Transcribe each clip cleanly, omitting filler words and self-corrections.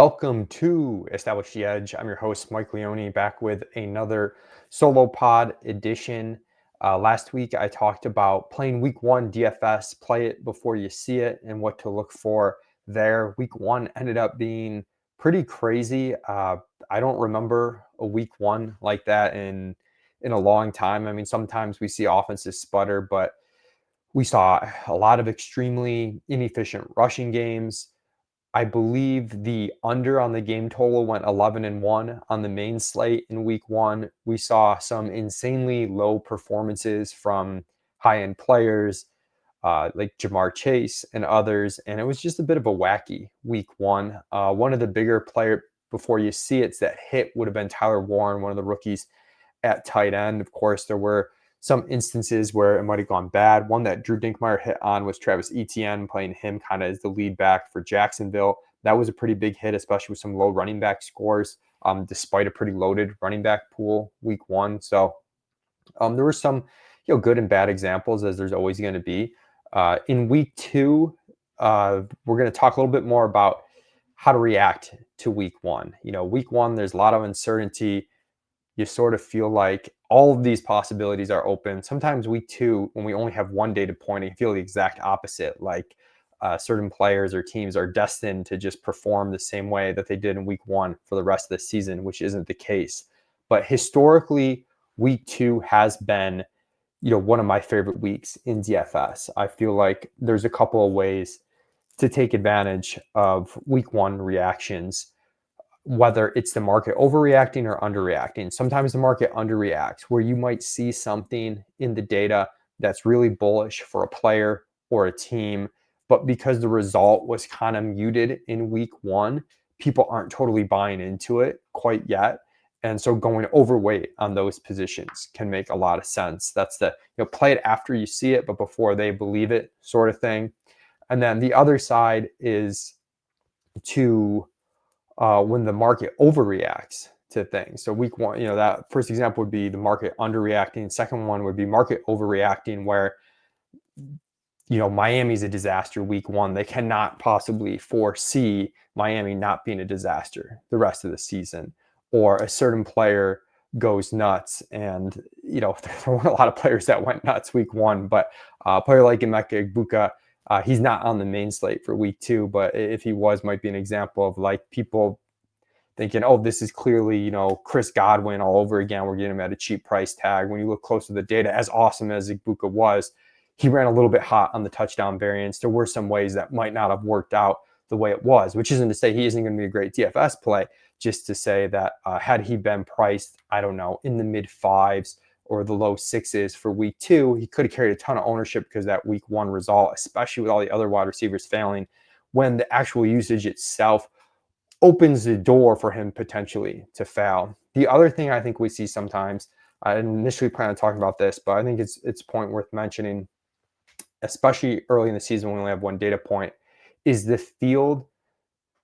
Welcome to Establish the Edge. I'm your host, Mike Leone, back with another solo pod edition. Last week, I talked about playing week one DFS, play it before you see it, and what to look for there. Week one ended up being pretty crazy. I don't remember a week one like that in a long time. I mean, sometimes we see offenses sputter, but we saw a lot of extremely inefficient rushing games. I believe the under on the game total went 11-1 on the main slate in week one. We saw some insanely low performances from high-end players like Jamar Chase and others, and it was just a bit of a wacky week one. One of the bigger player before you see it's that hit would have been Tyler Warren, one of the rookies at tight end. Of course, there were some instances where it might have gone bad. One that Drew Dinkmeyer hit on was Travis Etienne, playing him kind of as the lead back for Jacksonville. That was a pretty big hit, especially with some low running back scores, despite a pretty loaded running back pool week one. So there were some good and bad examples, as there's always going to be. In week two, we're going to talk a little bit more about how to react to week one. Week one, there's a lot of uncertainty. You sort of feel like all of these possibilities are open. Sometimes week two, when we only have one data point, you feel the exact opposite, like certain players or teams are destined to just perform the same way that they did in week one for the rest of the season, which isn't the case. But historically, week two has been, one of my favorite weeks in DFS. I feel like there's a couple of ways to take advantage of week one reactions, whether it's the market overreacting or underreacting. Sometimes the market underreacts, where you might see something in the data that's really bullish for a player or a team, but because the result was kind of muted in week one, people aren't totally buying into it quite yet. And so going overweight on those positions can make a lot of sense. That's the, play it after you see it, but before they believe it sort of thing. And then the other side is to when the market overreacts to things. So week one, that first example would be the market underreacting. Second one would be market overreacting, where Miami's a disaster week one. They cannot possibly foresee Miami not being a disaster the rest of the season, or a certain player goes nuts. And there weren't a lot of players that went nuts week one, but a player like Emeka Egbuka, he's not on the main slate for week two, but if he was, might be an example of like people thinking, oh, this is clearly, Chris Godwin all over again. We're getting him at a cheap price tag. When you look close to the data, as awesome as Egbuka was, he ran a little bit hot on the touchdown variance. There were some ways that might not have worked out the way it was, which isn't to say he isn't going to be a great DFS play, just to say that had he been priced, I don't know, in the mid fives or the low sixes for week two, he could have carried a ton of ownership because that week one result, especially with all the other wide receivers failing, when the actual usage itself opens the door for him potentially to fail. The other thing I think we see sometimes, I initially planned on talking about this, but I think it's point worth mentioning, especially early in the season when we only have one data point, is the field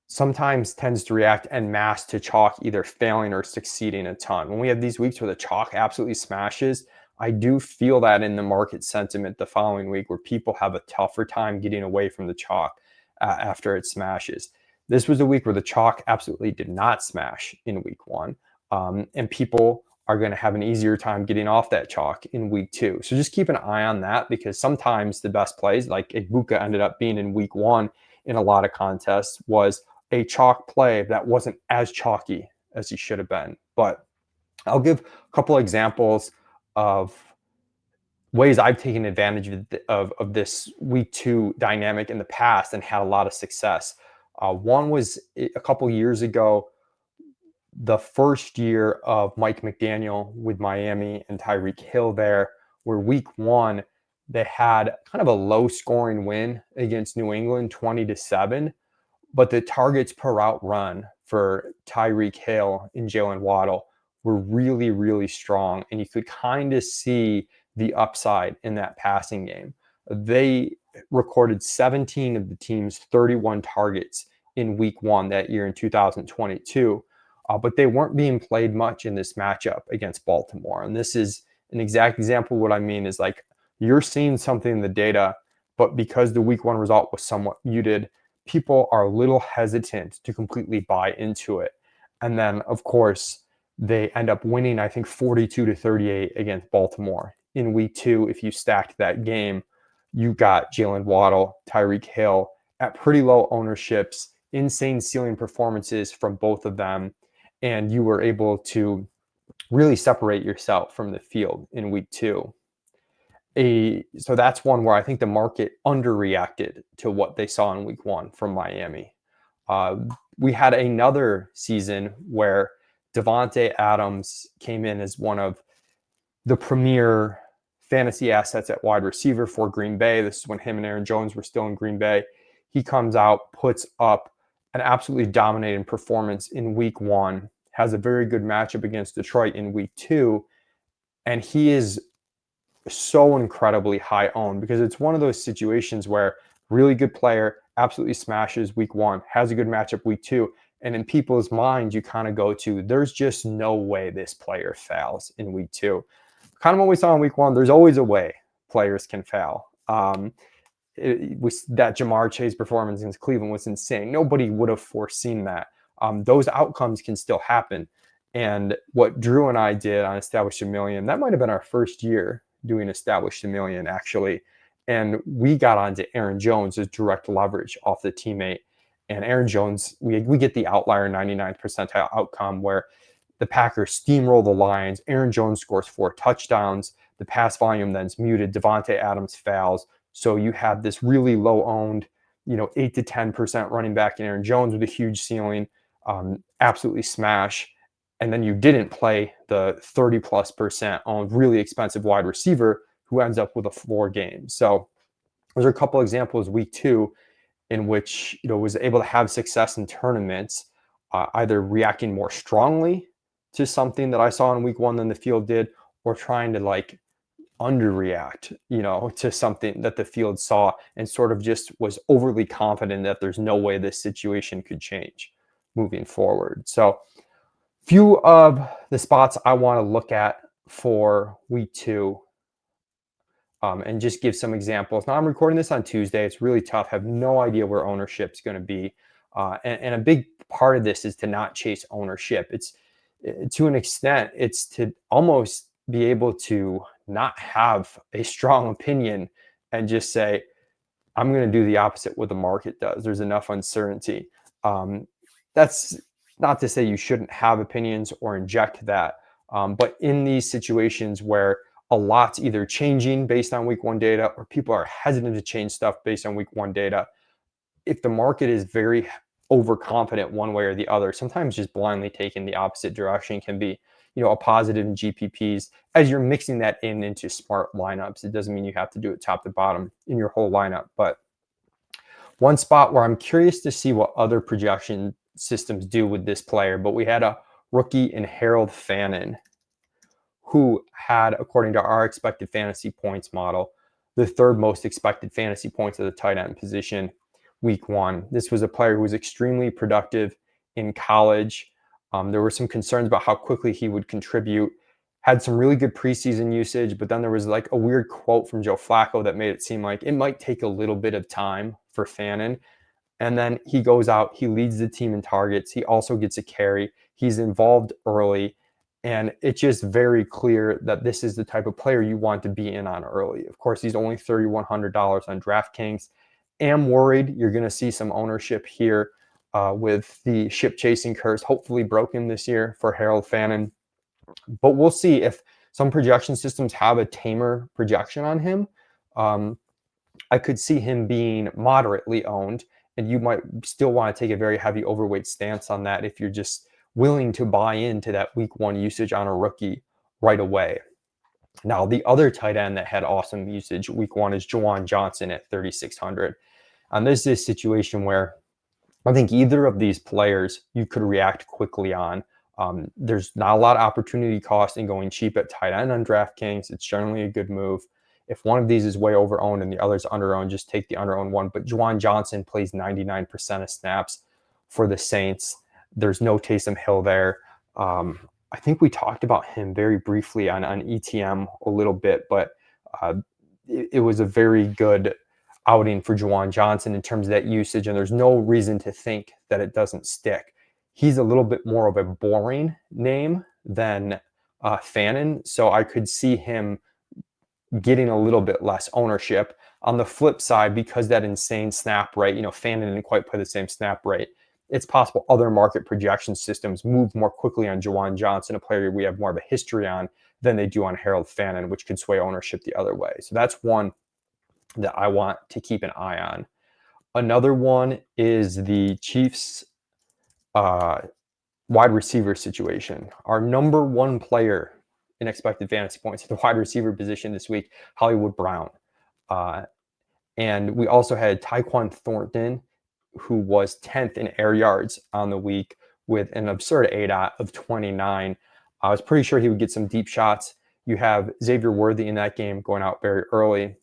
sometimes tends to react en masse to chalk either failing or succeeding a ton. When we have these weeks where the chalk absolutely smashes, I do feel that in the market sentiment the following week, where people have a tougher time getting away from the chalk after it smashes. This was a week where the chalk absolutely did not smash in week one, and people are going to have an easier time getting off that chalk in week two. So just keep an eye on that, because sometimes the best plays, like Egbuka ended up being in week one in a lot of contests, was a chalk play that wasn't as chalky as he should have been. But I'll give a couple examples of ways I've taken advantage of this week two dynamic in the past and had a lot of success. One was a couple years ago, the first year of Mike McDaniel with Miami and Tyreek Hill there, where week one, they had kind of a low scoring win against New England, 20-7, but the targets per route run for Tyreek Hill and Jalen Waddle were really, really strong. And you could kind of see the upside in that passing game. They recorded 17 of the team's 31 targets in week one that year in 2022. But they weren't being played much in this matchup against Baltimore. And this is an exact example of what I mean is, like, you're seeing something in the data, but because the week one result was somewhat muted, people are a little hesitant to completely buy into it. And then, of course, they end up winning, I think, 42-38 against Baltimore. In week 2, if you stacked that game, you got Jalen Waddle, Tyreek Hill at pretty low ownerships, insane ceiling performances from both of them, and you were able to really separate yourself from the field in week 2. So that's one where I think the market underreacted to what they saw in week 1 from Miami. Uh, we had another season where Devontae Adams came in as one of the premier fantasy assets at wide receiver for Green Bay. This is when him and Aaron Jones were still in Green Bay. He comes out, puts up an absolutely dominating performance in week 1, has a very good matchup against Detroit in week 2, and he is so incredibly high owned because it's one of those situations where really good player absolutely smashes week 1, has a good matchup week 2, and in people's minds you kind of go to, there's just no way this player fails in week 2. Kind of what we saw in week 1, there's always a way players can fail. That Jamar Chase performance against Cleveland was insane. Nobody would have foreseen that. Those outcomes can still happen. And what Drew and I did on Establish a Million, that might have been our first year doing Establish a Million, actually. And we got onto Aaron Jones as direct leverage off the teammate. And Aaron Jones, we get the outlier 99th percentile outcome where the Packers steamroll the Lions. Aaron Jones scores 4 touchdowns. The pass volume then's muted. Devontae Adams fouls. So you have this really low-owned, 8 to 10% running back in Aaron Jones with a huge ceiling, absolutely smash. And then you didn't play the 30+% owned, really expensive wide receiver who ends up with a floor game. So there's a couple examples week 2 in which was able to have success in tournaments, either reacting more strongly to something that I saw in week 1 than the field did, or trying to underreact, to something that the field saw and sort of just was overly confident that there's no way this situation could change moving forward. So few of the spots I want to look at for week 2, and just give some examples. Now I'm recording this on Tuesday. It's really tough. I have no idea where ownership's going to be. And a big part of this is to not chase ownership. It's to an extent, it's to almost be able to not have a strong opinion and just say, I'm going to do the opposite what the market does. There's enough uncertainty. That's not to say you shouldn't have opinions or inject that. But in these situations where a lot's either changing based on week 1 data or people are hesitant to change stuff based on week 1 data, if the market is very overconfident one way or the other, sometimes just blindly taking the opposite direction can be, a positive in GPPs as you're mixing that into smart lineups. It doesn't mean you have to do it top to bottom in your whole lineup. But one spot where I'm curious to see what other projection systems do with this player, but we had a rookie in Harold Fannin who had, according to our expected fantasy points model, the 3rd most expected fantasy points at the tight end position week 1. This was a player who was extremely productive in college. There were some concerns about how quickly he would contribute. Had some really good preseason usage, but then there was a weird quote from Joe Flacco that made it seem like it might take a little bit of time for Fannin. And then he goes out, he leads the team in targets. He also gets a carry. He's involved early. And it's just very clear that this is the type of player you want to be in on early. Of course, he's only $3,100 on DraftKings. Am worried you're going to see some ownership here with the ship chasing curse hopefully broken this year for Harold Fannin. But we'll see if some projection systems have a tamer projection on him. I could see him being moderately owned, and you might still want to take a very heavy overweight stance on that if you're just willing to buy into that week 1 usage on a rookie right away. Now, the other tight end that had awesome usage week 1 is Juwan Johnson at 3,600. And this is a situation where I think either of these players you could react quickly on. There's not a lot of opportunity cost in going cheap at tight end on DraftKings. It's generally a good move. If one of these is way over-owned and the other's under-owned, just take the under-owned one. But Juwan Johnson plays 99% of snaps for the Saints. There's no Taysom Hill there. I think we talked about him very briefly on ETM a little bit, but it was a very good outing for Juwan Johnson in terms of that usage, and there's no reason to think that it doesn't stick. He's a little bit more of a boring name than Fannin, so I could see him getting a little bit less ownership. On the flip side, because that insane snap rate, Fannin didn't quite play the same snap rate. It's possible other market projection systems move more quickly on Juwan Johnson, a player we have more of a history on, than they do on Harold Fannin, which could sway ownership the other way. So that's one that I want to keep an eye on. Another one is the Chiefs wide receiver situation. Our number one player in expected fantasy points at the wide receiver position this week, Hollywood Brown. And we also had Tyquan Thornton, who was 10th in air yards on the week with an absurd ADOT of 29. I was pretty sure he would get some deep shots. You have Xavier Worthy in that game going out very early.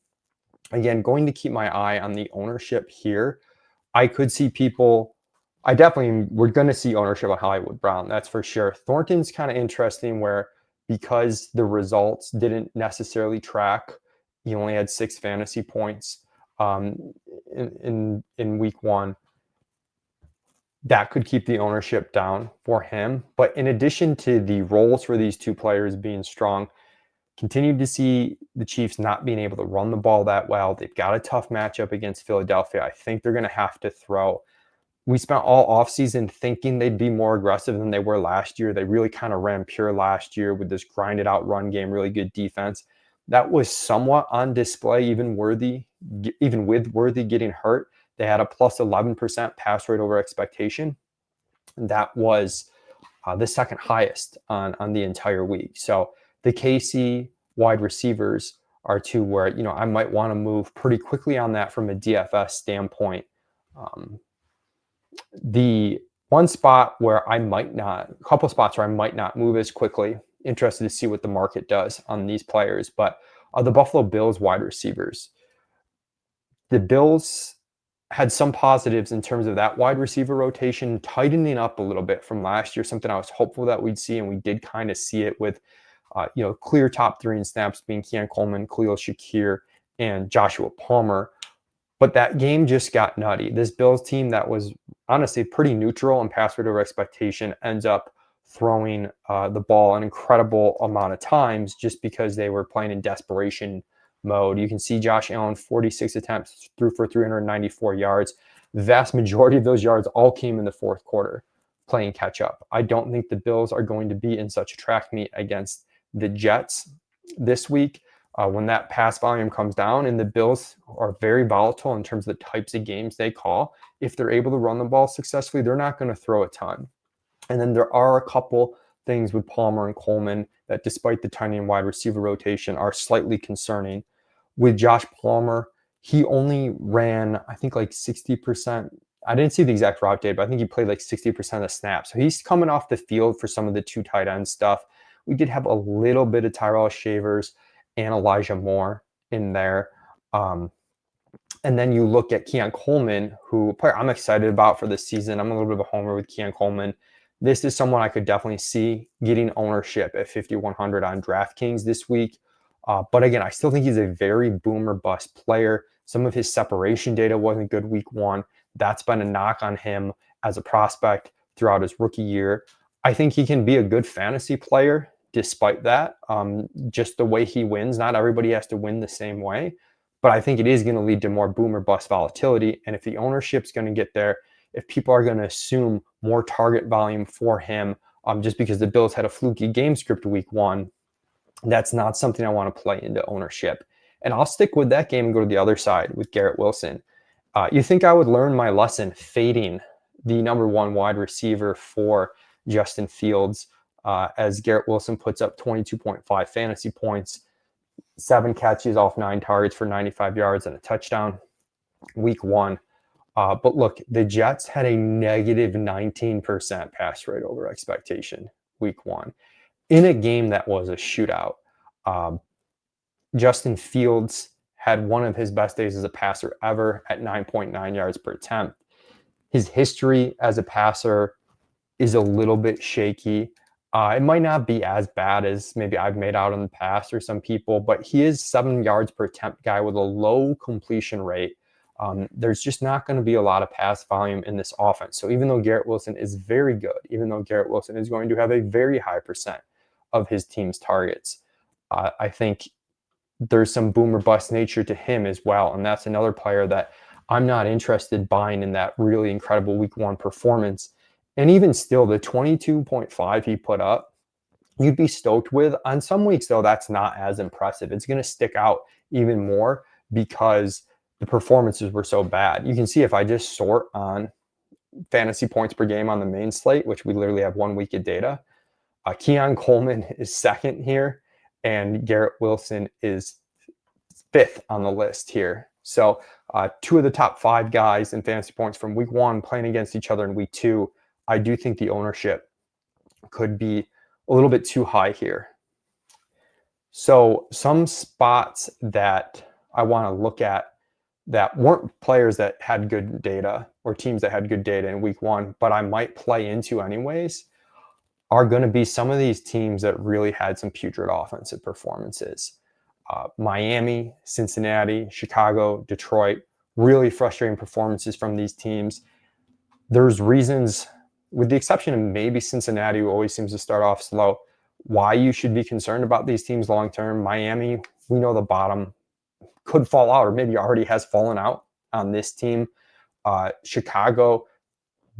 Again, going to keep my eye on the ownership here. I could see people, we're going to see ownership on Hollywood Brown, that's for sure. Thornton's kind of interesting where because the results didn't necessarily track, he only had 6 fantasy points in week 1. That could keep the ownership down for him. But in addition to the roles for these two players being strong, continued to see the Chiefs not being able to run the ball that well. They've got a tough matchup against Philadelphia. I think they're going to have to throw. We spent all offseason thinking they'd be more aggressive than they were last year. They really kind of ran pure last year with this grinded out run game, really good defense. That was somewhat on display, even with Worthy getting hurt. They had a plus 11% pass rate over expectation. That was the second highest on the entire week. So the KC wide receivers are two where, I might want to move pretty quickly on that from a DFS standpoint. The one spot where a couple spots where I might not move as quickly, interested to see what the market does on these players, but the Buffalo Bills wide receivers. The Bills had some positives in terms of that wide receiver rotation tightening up a little bit from last year, something I was hopeful that we'd see, and we did kind of see it with clear top 3 in snaps being Keon Coleman, Khalil Shakir, and Joshua Palmer. But that game just got nutty. This Bills team that was honestly pretty neutral and pass rate over expectation ends up throwing the ball an incredible amount of times just because they were playing in desperation mode. You can see Josh Allen, 46 attempts, threw for 394 yards. The vast majority of those yards all came in the fourth quarter, playing catch up. I don't think the Bills are going to be in such a track meet against the Jets this week. When that pass volume comes down, and the Bills are very volatile in terms of the types of games they call. If they're able to run the ball successfully, they're not going to throw a ton. And then there are a couple things with Palmer and Coleman that, despite the tiny and wide receiver rotation, are slightly concerning. With Josh Palmer, he only ran, I think, like 60%. I didn't see the exact route data, but I think he played like 60% of the snaps. So he's coming off the field for some of the 2 tight end stuff. We did have a little bit of Tyrell Shavers and Elijah Moore in there. And then you look at Keon Coleman, who I'm excited about for this season. I'm a little bit of a homer with Keon Coleman. This is someone I could definitely see getting ownership at 5,100 on DraftKings this week. But again, I still think he's a very boom or bust player. Some of his separation data wasn't good week 1. That's been a knock on him as a prospect throughout his rookie year. I think he can be a good fantasy player despite that. Just the way he wins, not everybody has to win the same way. But I think it is going to lead to more boom or bust volatility. And if the ownership's going to get there, if people are going to assume more target volume for him, just because the Bills had a fluky game script week 1, that's not something I want to play into ownership. And I'll stick with that game and go to the other side with Garrett Wilson. You think I would learn my lesson fading the number 1 wide receiver for Justin Fields as Garrett Wilson puts up 22.5 fantasy points, 7 catches off 9 targets for 95 yards and a touchdown week 1. But look, the Jets had a negative 19% pass rate over expectation week 1 in a game that was a shootout. Justin Fields had one of his best days as a passer ever at 9.9 yards per attempt. His history as a passer is a little bit shaky. It might not be as bad as maybe I've made out in the past or some people, but he is 7 yards per attempt guy with a low completion rate. there's just not going to be a lot of pass volume in this offense. So even though Garrett Wilson is very good, even though Garrett Wilson is going to have a very high percent of his team's targets, I think there's some boom or bust nature to him as well. And that's another player that I'm not interested buying in that really incredible week one performance. And even still, the 22.5 he put up, you'd be stoked with. On some weeks, though, that's not as impressive. It's going to stick out even more because the performances were so bad. You can see if I just sort on fantasy points per game on the main slate, which we literally have 1 week of data, Keon Coleman is second here, and Garrett Wilson is fifth on the list here. So two of the top 5 guys in fantasy points from week 1 playing against each other in week 2. I do think the ownership could be a little bit too high here. So some spots that I want to look at that weren't players that had good data or teams that had good data in week 1, but I might play into anyways, are going to be some of these teams that really had some putrid offensive performances. Miami, Cincinnati, Chicago, Detroit, really frustrating performances from these teams. There's reasons, with the exception of maybe Cincinnati, who always seems to start off slow, why you should be concerned about these teams long term. Miami, we know the bottom could fall out, or maybe already has fallen out on this team. Chicago,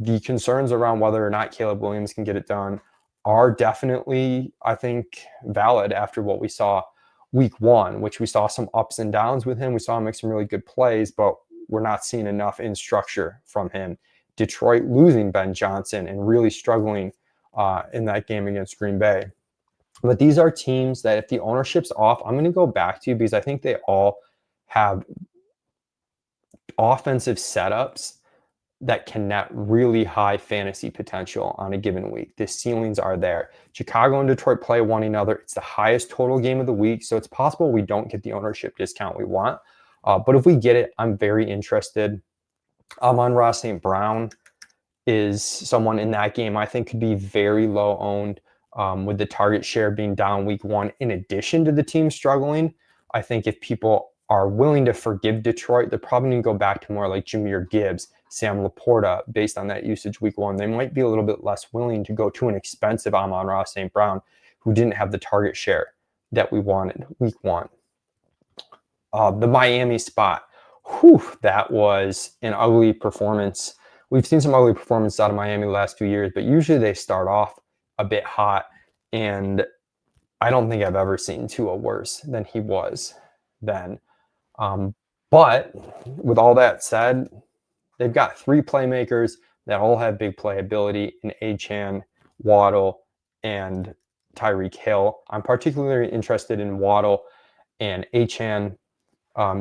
the concerns around whether or not Caleb Williams can get it done are definitely, I think, valid after what we saw week 1, which we saw some ups and downs with him. We saw him make some really good plays, but we're not seeing enough in structure from him. Detroit losing Ben Johnson and really struggling in that game against Green Bay. But these are teams that if the ownership's off, I'm going to go back to because I think they all have offensive setups that can net really high fantasy potential on a given week. The ceilings are there. Chicago and Detroit play one another. It's the highest total game of the week, so it's possible we don't get the ownership discount we want. But if we get it, I'm very interested. Amon-Ra St. Brown is someone in that game I think could be very low owned with the target share being down week 1. In addition to the team struggling, I think if people are willing to forgive Detroit, they're probably going to go back to more like Jahmyr Gibbs, Sam Laporta, based on that usage week 1. They might be a little bit less willing to go to an expensive Amon-Ra St. Brown who didn't have the target share that we wanted week 1. The Miami spot, that was an ugly performance. We've seen some ugly performances out of Miami the last few years, but usually they start off a bit hot, and I don't think I've ever seen Tua worse than he was then. But with all that said, they've got 3 playmakers that all have big playability in Achane, Waddle, and Tyreek Hill. I'm particularly interested in Waddle and Achane,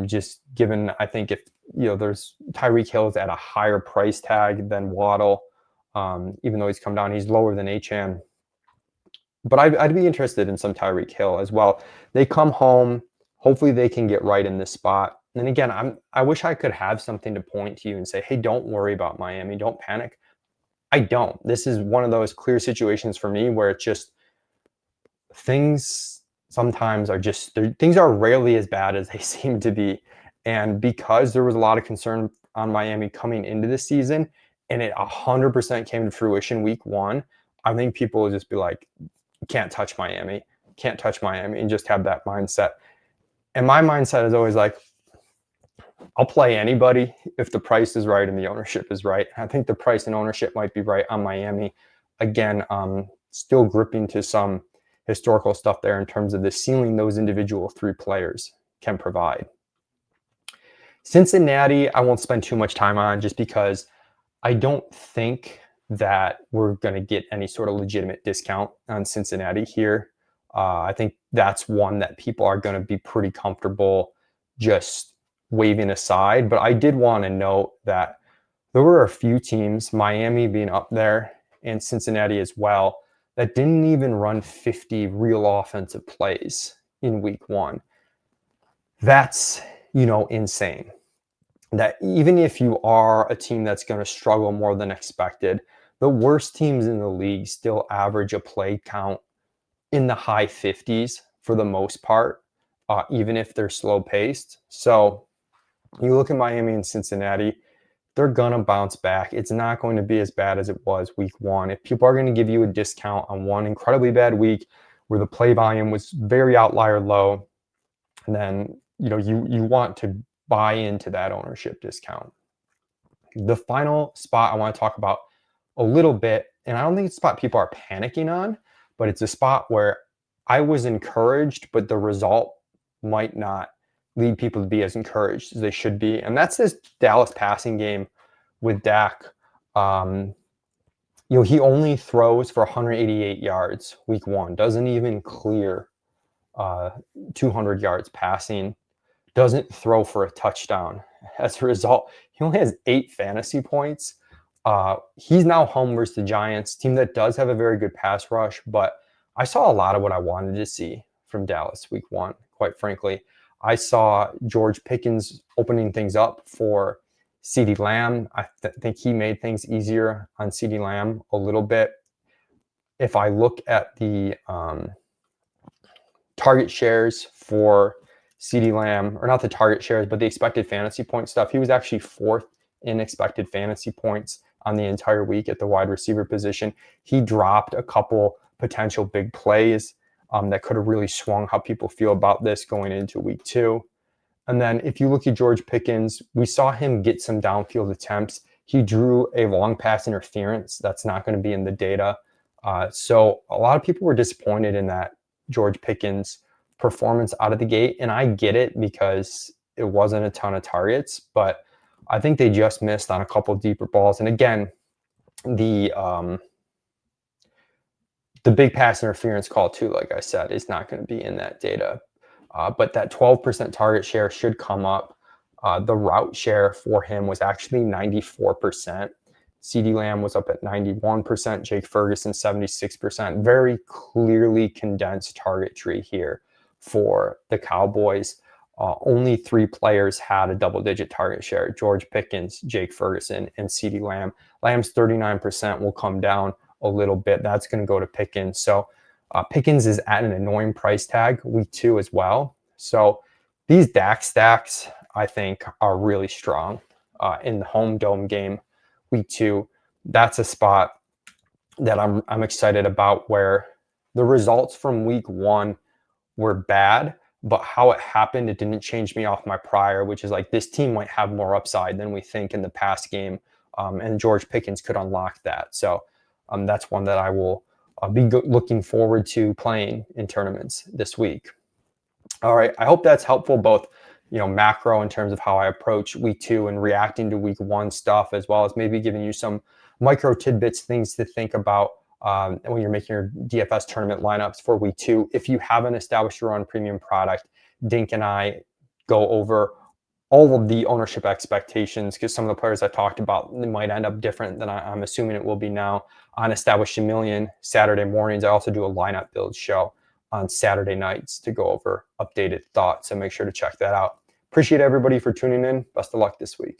just given I think if there's Tyreek Hill is at a higher price tag than Waddle, even though he's come down, he's lower than Achane. But I'd be interested in some Tyreek Hill as well. They come home. Hopefully they can get right in this spot. And again, I wish I could have something to point to you and say, hey, don't worry about Miami. Don't panic. I don't. This is one of those clear situations for me where it's just things sometimes are just, things are rarely as bad as they seem to be. And because there was a lot of concern on Miami coming into the season and it 100% came to fruition week 1, I think people will just be like, can't touch Miami, and just have that mindset. And my mindset is always like, I'll play anybody if the price is right and the ownership is right. I think the price and ownership might be right on Miami. Again, still gripping to some historical stuff there in terms of the ceiling those individual 3 players can provide. Cincinnati, I won't spend too much time on just because I don't think that we're going to get any sort of legitimate discount on Cincinnati here. I think that's one that people are going to be pretty comfortable just waving aside. But I did want to note that there were a few teams, Miami being up there and Cincinnati as well, that didn't even run 50 real offensive plays in week 1. That's, insane. That even if you are a team that's going to struggle more than expected, the worst teams in the league still average a play count in the high 50s for the most part, even if they're slow paced. So You look at Miami and Cincinnati, they're going to bounce back. It's not going to be as bad as it was week one. If people are going to give you a discount on one incredibly bad week where the play volume was very outlier low, then you want to buy into that ownership discount. The final spot I want to talk about a little bit, and I don't think it's a spot people are panicking on, but it's a spot where I was encouraged, but the result might not lead people to be as encouraged as they should be. And that's this Dallas passing game with Dak. Um, he only throws for 188 yards week one, doesn't even clear uh, 200 yards passing, doesn't throw for a touchdown. As a result, he only has 8 fantasy points. He's now home versus the Giants, team that does have a very good pass rush, but I saw a lot of what I wanted to see from Dallas week one, quite frankly. I saw George Pickens opening things up for CeeDee Lamb. I think he made things easier on CeeDee Lamb a little bit. If I look at the target shares for CeeDee Lamb, or not the target shares, but the expected fantasy point stuff, he was actually 4th in expected fantasy points on the entire week at the wide receiver position. He dropped a couple potential big plays that could have really swung how people feel about this going into week two. And then if you look at George Pickens, we saw him get some downfield attempts. He drew a long pass interference. That's not going to be in the data. So a lot of people were disappointed in that George Pickens performance out of the gate. And I get it because it wasn't a ton of targets, but I think they just missed on a couple deeper balls. And again, the big pass interference call too, like I said, is not going to be in that data. But that 12% target share should come up. The route share for him was actually 94%. CeeDee Lamb was up at 91%, Jake Ferguson 76%. Very clearly condensed target tree here for the Cowboys. Only 3 players had a double-digit target share: George Pickens, Jake Ferguson, and CeeDee Lamb. Lamb's 39% will come down a little bit. That's going to go to Pickens. So Pickens is at an annoying price tag week 2 as well. So these Dak stacks, I think, are really strong in the home dome game week 2. That's a spot that I'm excited about, where the results from week 1 were bad, but how it happened, it didn't change me off my prior, which is like this team might have more upside than we think in the past game, and George Pickens could unlock that. So that's one that I will be looking forward to playing in tournaments this week. All right, I hope that's helpful, both macro in terms of how I approach week 2 and reacting to week 1 stuff, as well as maybe giving you some micro tidbits, things to think about when you're making your DFS tournament lineups for week 2. If you haven't established your own premium product, Dink and I go over all of the ownership expectations, because some of the players I talked about might end up different than I'm assuming it will be now on Establish a Million Saturday mornings. I also do a lineup build show on Saturday nights to go over updated thoughts, so make sure to check that out. Appreciate everybody for tuning in. Best of luck this week.